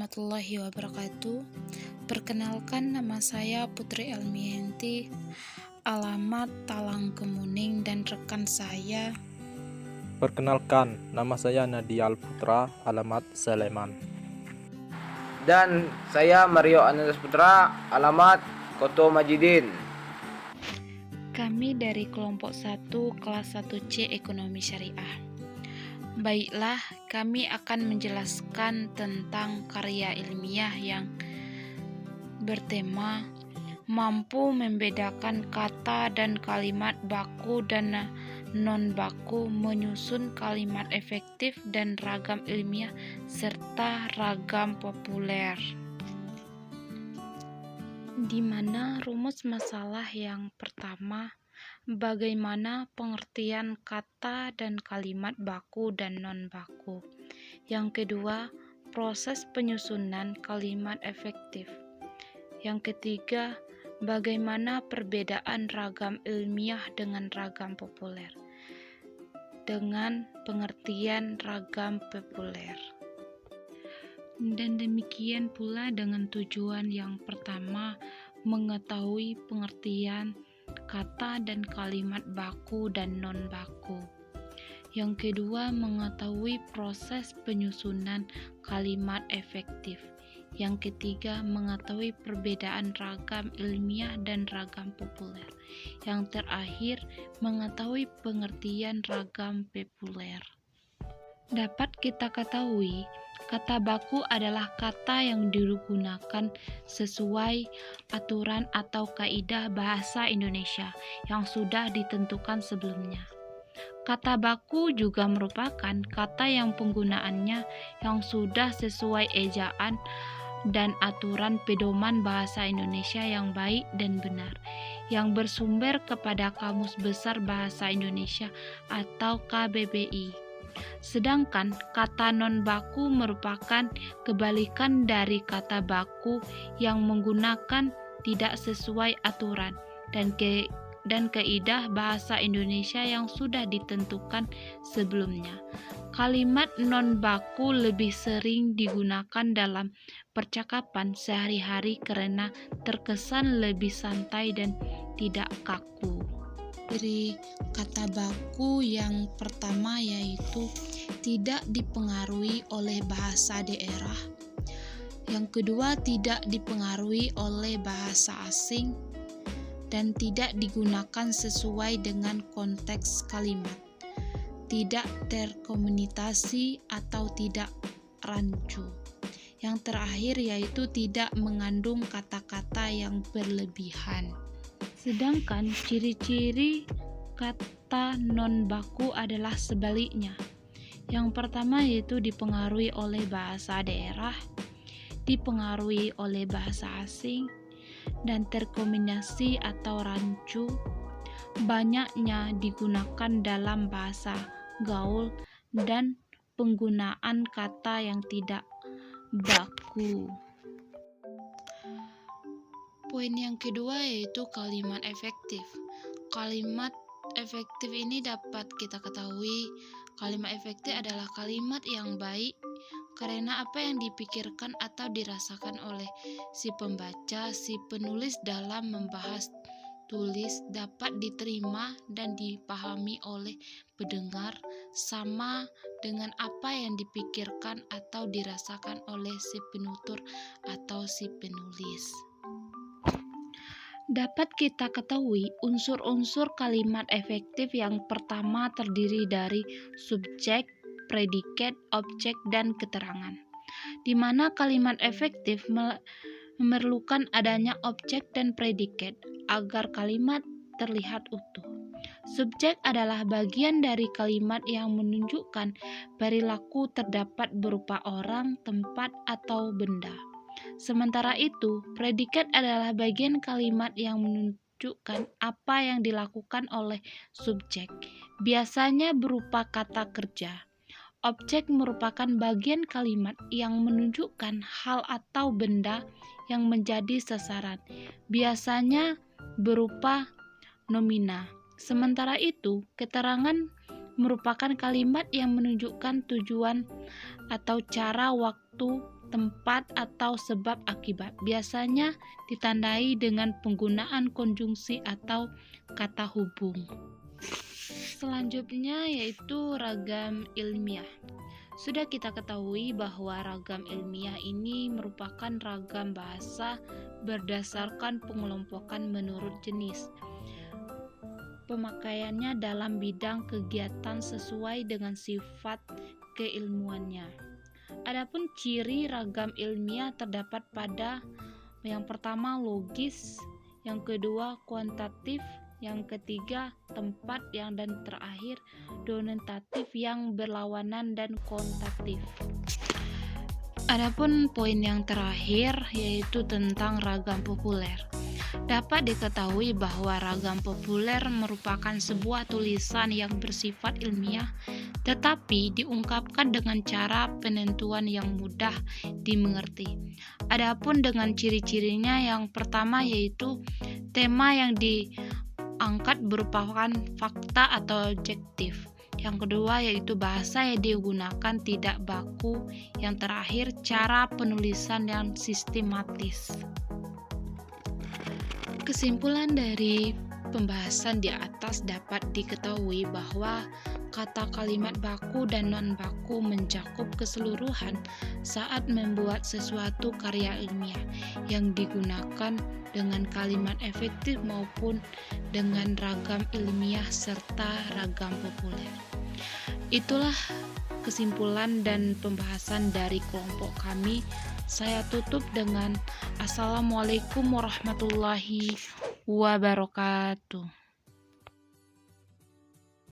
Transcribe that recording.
warahmatullahi wabarakatuh. Perkenalkan, nama saya Putri Elmianti, alamat Talang Kemuning, dan rekan saya. Perkenalkan, nama saya Nadial Putra, alamat Sleman. Dan saya Mario Anandas Putra, alamat Koto Majidin. Kami dari kelompok 1 kelas 1C Ekonomi Syariah. Baiklah, kami akan menjelaskan tentang karya ilmiah yang bertema mampu membedakan kata dan kalimat baku dan non-baku, menyusun kalimat efektif dan ragam ilmiah serta ragam populer. Di mana rumus masalah yang pertama, bagaimana pengertian kata dan kalimat baku dan non-baku. Yang kedua, proses penyusunan kalimat efektif. Yang ketiga, bagaimana perbedaan ragam ilmiah dengan ragam populer. Dengan pengertian ragam populer. Dan demikian pula dengan tujuan yang pertama, mengetahui pengertian kata dan kalimat baku dan non-baku. Yang kedua, mengetahui proses penyusunan kalimat efektif. Yang ketiga, mengetahui perbedaan ragam ilmiah dan ragam populer. Yang terakhir, mengetahui pengertian ragam populer. Dapat kita ketahui, kata baku adalah kata yang digunakan sesuai aturan atau kaidah bahasa Indonesia yang sudah ditentukan sebelumnya. Kata baku juga merupakan kata yang penggunaannya yang sudah sesuai ejaan dan aturan pedoman bahasa Indonesia yang baik dan benar, yang bersumber kepada Kamus Besar Bahasa Indonesia atau KBBI. Sedangkan kata non-baku merupakan kebalikan dari kata baku yang menggunakan tidak sesuai aturan dan kaidah bahasa Indonesia yang sudah ditentukan sebelumnya. Kalimat non-baku lebih sering digunakan dalam percakapan sehari-hari karena terkesan lebih santai dan tidak kaku. Dari kata baku yang pertama yaitu tidak dipengaruhi oleh bahasa daerah. Yang kedua, tidak dipengaruhi oleh bahasa asing dan tidak digunakan sesuai dengan konteks kalimat. Tidak terkomunikasi atau tidak rancu. Yang terakhir yaitu tidak mengandung kata-kata yang berlebihan. Sedangkan ciri-ciri kata non-baku adalah sebaliknya. Yang pertama yaitu dipengaruhi oleh bahasa daerah, dipengaruhi oleh bahasa asing, dan terkombinasi atau rancu, banyaknya digunakan dalam bahasa gaul, dan penggunaan kata yang tidak baku. Poin yang kedua yaitu kalimat efektif. Kalimat efektif ini dapat kita ketahui, kalimat efektif adalah kalimat yang baik karena apa yang dipikirkan atau dirasakan oleh si pembaca, si penulis dalam membahas tulis dapat diterima dan dipahami oleh pendengar sama dengan apa yang dipikirkan atau dirasakan oleh si penutur atau si penulis. Dapat kita ketahui unsur-unsur kalimat efektif yang pertama terdiri dari subjek, predikat, objek, dan keterangan. Di mana kalimat efektif memerlukan adanya objek dan predikat agar kalimat terlihat utuh. Subjek adalah bagian dari kalimat yang menunjukkan perilaku terdapat berupa orang, tempat, atau benda. Sementara itu, predikat adalah bagian kalimat yang menunjukkan apa yang dilakukan oleh subjek, biasanya berupa kata kerja. Objek merupakan bagian kalimat yang menunjukkan hal atau benda yang menjadi sasaran, biasanya berupa nomina. Sementara itu, keterangan merupakan kalimat yang menunjukkan tujuan atau cara waktu, tempat, atau sebab akibat. Biasanya ditandai dengan penggunaan konjungsi atau kata hubung. Selanjutnya yaitu ragam ilmiah. Sudah kita ketahui bahwa ragam ilmiah ini merupakan ragam bahasa berdasarkan pengelompokan menurut jenis. Pemakaiannya dalam bidang kegiatan sesuai dengan sifat keilmuannya. Adapun ciri ragam ilmiah terdapat pada yang pertama logis, yang kedua kuantitatif, yang ketiga tempat, dan terakhir denotatif yang berlawanan dan kontatif. Adapun poin yang terakhir yaitu tentang ragam populer. Dapat diketahui bahwa ragam populer merupakan sebuah tulisan yang bersifat ilmiah tetapi diungkapkan dengan cara penentuan yang mudah dimengerti. Adapun dengan ciri-cirinya, yang pertama yaitu tema yang diangkat merupakan fakta atau objektif. Yang kedua yaitu bahasa yang digunakan tidak baku. Yang terakhir cara penulisan yang sistematis. Kesimpulan dari pembahasan di atas dapat diketahui bahwa kata kalimat baku dan non-baku mencakup keseluruhan saat membuat sesuatu karya ilmiah yang digunakan dengan kalimat efektif maupun dengan ragam ilmiah serta ragam populer. Itulah kesimpulan dan pembahasan dari kelompok kami. Saya tutup dengan Assalamualaikum warahmatullahi wabarakatuh.